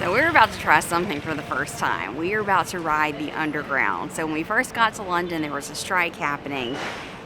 So we're about to try something for the first time. We are about to ride the Underground. So when we first got to London, there was a strike happening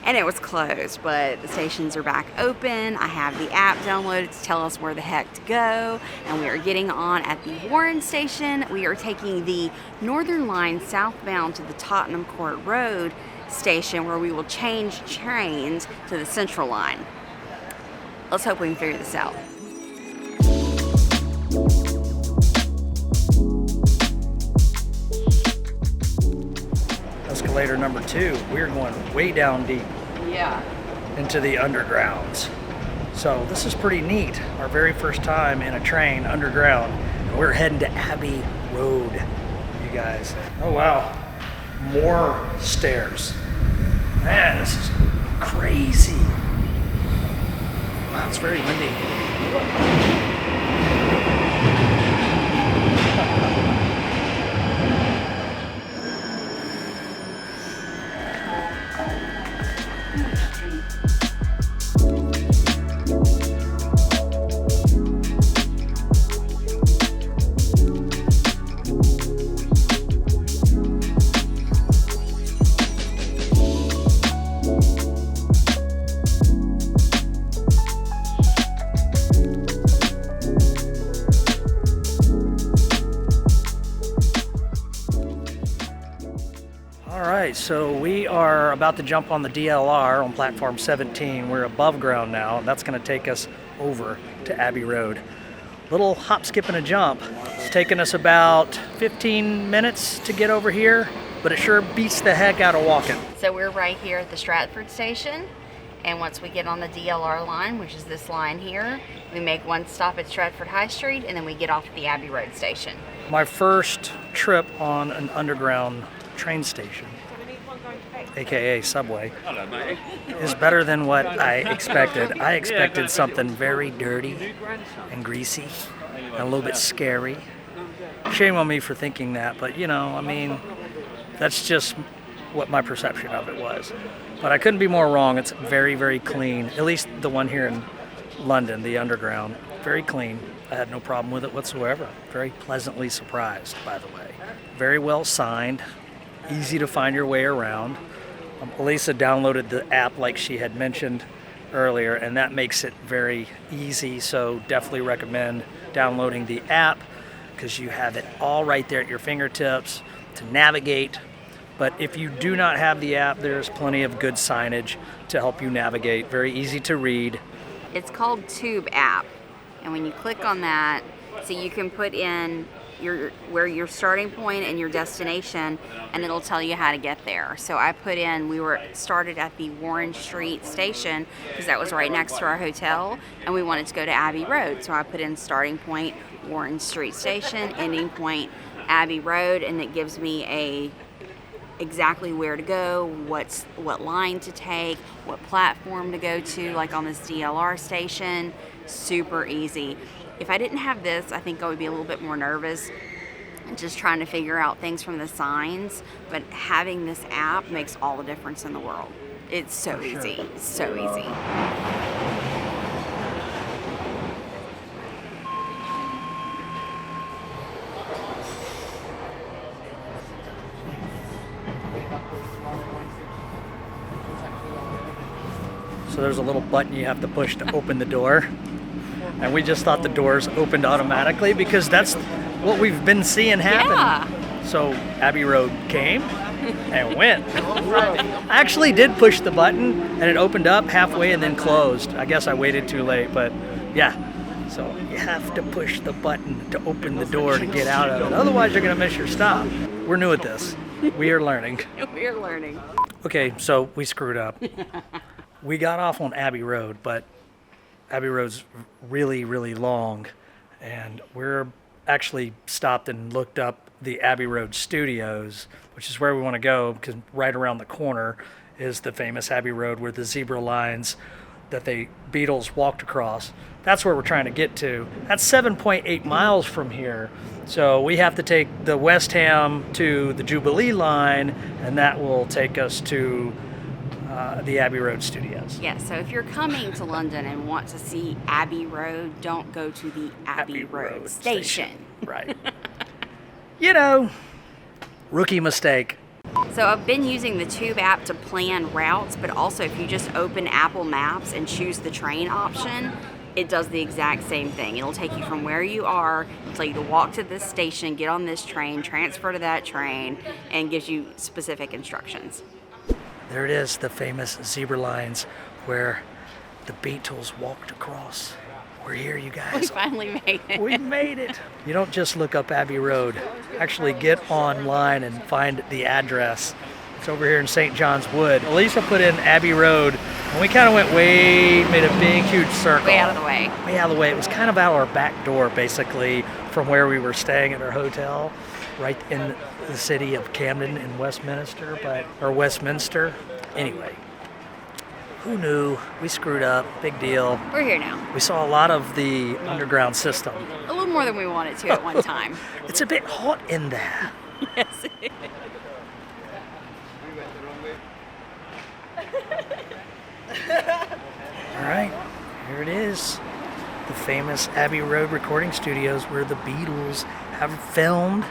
and it was closed, but the stations are back open. I have the app downloaded to tell us where the heck to go, and we are getting on at the Warren station. We are taking the Northern Line southbound to the Tottenham Court Road station, where we will change trains to the Central Line. Let's hope we can figure this out. Escalator number 2. We're going way down deep. Yeah. Into the undergrounds. So this is pretty neat. Our very first time in a train underground. We're heading to Abbey Road, you guys. Oh wow, more stairs. Man, this is crazy. Wow, it's very windy. So we are about to jump on the DLR on platform 17. We're above ground now, and that's going to take us over to Abbey Road. Little hop, skip, and a jump. It's taken us about 15 minutes to get over here, but it sure beats the heck out of walking. So we're right here at the Stratford station, and once we get on the DLR line, which is this line here, we make one stop at Stratford High Street, and then we get off at the Abbey Road station. My first trip on an underground train station, aka subway, is better than what I expected. I expected something very dirty and greasy and a little bit scary. Shame on me for thinking that, but I mean, that's just what my perception of it was. But I couldn't be more wrong. It's very, very clean. At least the one here in London, the Underground, very clean. I had no problem with it whatsoever. Very pleasantly surprised, by the way. Very well signed, easy to find your way around. Elisa downloaded the app like she had mentioned earlier, and that makes it very easy, so definitely recommend downloading the app because you have it all right there at your fingertips to navigate. But if you do not have the app, there's plenty of good signage to help you navigate. Very easy to read. It's called Tube app, and when you click on that, so you can put in your starting point and your destination, and it'll tell you how to get there. So I put in, we were started at the Warren Street station because that was right next to our hotel, and we wanted to go to Abbey Road. So I put in starting point Warren Street station, ending point Abbey Road, and it gives me exactly where to go, what line to take, what platform to go to, like on this DLR station. Super easy. If I didn't have this, I think I would be a little bit more nervous and just trying to figure out things from the signs, but having this app makes all the difference in the world. It's so easy. It's so easy. So there's a little button you have to push to open the door. And we just thought the doors opened automatically because that's what we've been seeing happen. Yeah. So Abbey Road came and went. I actually did push the button and it opened up halfway and then closed. I guess I waited too late, but yeah. So you have to push the button to open the door to get out of it. Otherwise you're going to miss your stop. We're new at this. We are learning. We are learning. Okay, so we screwed up. We got off on Abbey Road, but Abbey Road's really, really long, and we're actually stopped and looked up the Abbey Road Studios, which is where we want to go because right around the corner is the famous Abbey Road where the zebra lines that the Beatles walked across. That's where we're trying to get to. That's 7.8 miles from here, so we have to take the West Ham to the Jubilee line, and that will take us to the Abbey Road Studios. Yeah, so if you're coming to London and want to see Abbey Road, don't go to the Abbey Road Station. Right. You know, rookie mistake. So I've been using the Tube app to plan routes, but also if you just open Apple Maps and choose the train option, it does the exact same thing. It'll take you from where you are, tell you to walk to this station, get on this train, transfer to that train, and gives you specific instructions. There it is, the famous zebra lines where the Beatles walked across. We're here, you guys. We finally made it. We made it. You don't just look up Abbey Road. Actually get online and find the address. It's over here in St. John's Wood. Elisa put in Abbey Road, and we kind of went made a big, huge circle. Way out of the way. Way out of the way. It was kind of out our back door, basically, from where we were staying at our hotel, right in the city of Camden in Westminster. Anyway. Who knew? We screwed up. Big deal. We're here now. We saw a lot of the underground system. A little more than we wanted to at one time. It's a bit hot in there. Yes, it is. All right, here it is. The famous Abbey Road recording studios where the Beatles have filmed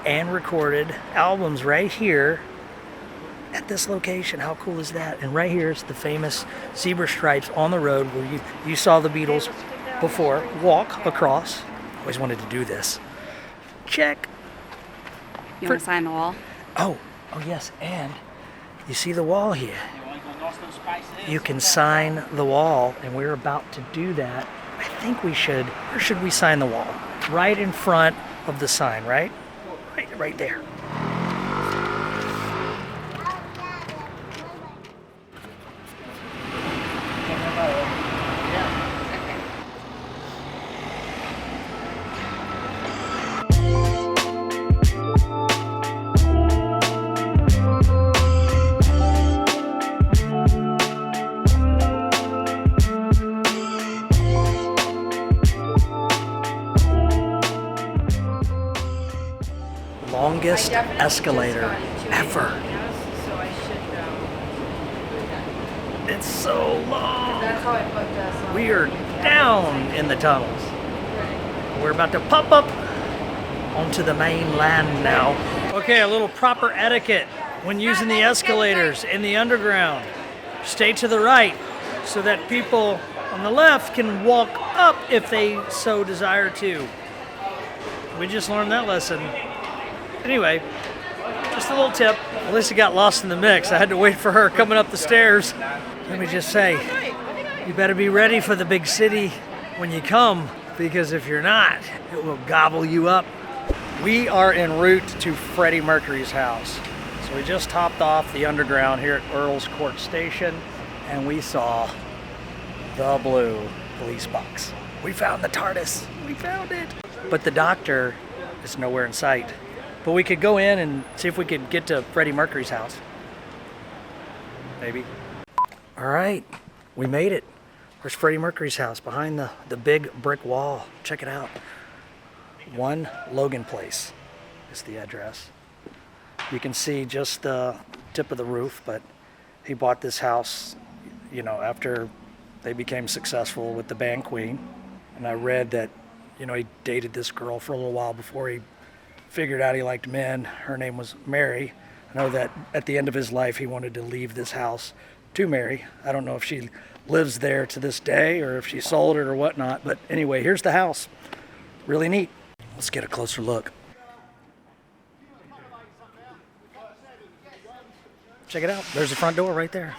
and recorded albums right here at this location. How cool is that? And right here is the famous zebra stripes on the road where you saw the Beatles before walk across. Always wanted to do this. Check. You want to sign the wall? Oh yes, and you see the wall here. You can sign the wall, and we're about to do that. I think we should. Where should we sign the wall? Right in front of the sign, right? Right there. Longest escalator ever. It's so long. We are down in the tunnels. We're about to pop up onto the main land now. Okay, a little proper etiquette when using the escalators in the underground. Stay to the right so that people on the left can walk up if they so desire to. We just learned that lesson. Anyway, just a little tip. Alyssa got lost in the mix. I had to wait for her coming up the stairs. Let me just say, you better be ready for the big city when you come, because if you're not, it will gobble you up. We are en route to Freddie Mercury's house. So we just hopped off the underground here at Earl's Court Station, and we saw the blue police box. We found the TARDIS. We found it. But the doctor is nowhere in sight. But we could go in and see if we could get to Freddie Mercury's house. Maybe. All right, we made it. Where's Freddie Mercury's house? Behind the big brick wall. Check it out. 1 Logan Place is the address. You can see just the tip of the roof, but he bought this house, after they became successful with the band Queen. And I read that, he dated this girl for a little while before he figured out he liked men. Her name was Mary. I know that at the end of his life, he wanted to leave this house to Mary. I don't know if she lives there to this day or if she sold it or whatnot. But anyway, here's the house. Really neat. Let's get a closer look. Check it out. There's the front door right there.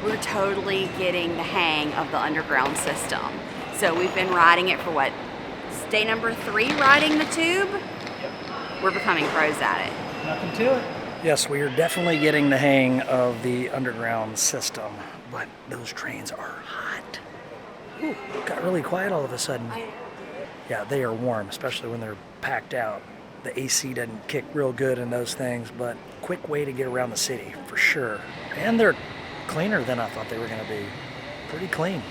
We're totally getting the hang of the underground system. So we've been riding it for day number 3 riding the tube? We're becoming pros at it. Nothing to it. Yes, we are definitely getting the hang of the underground system, but those trains are hot. Ooh, got really quiet all of a sudden. Yeah, they are warm, especially when they're packed out. The AC doesn't kick real good in those things, but quick way to get around the city, for sure. And they're cleaner than I thought they were going to be. Pretty clean.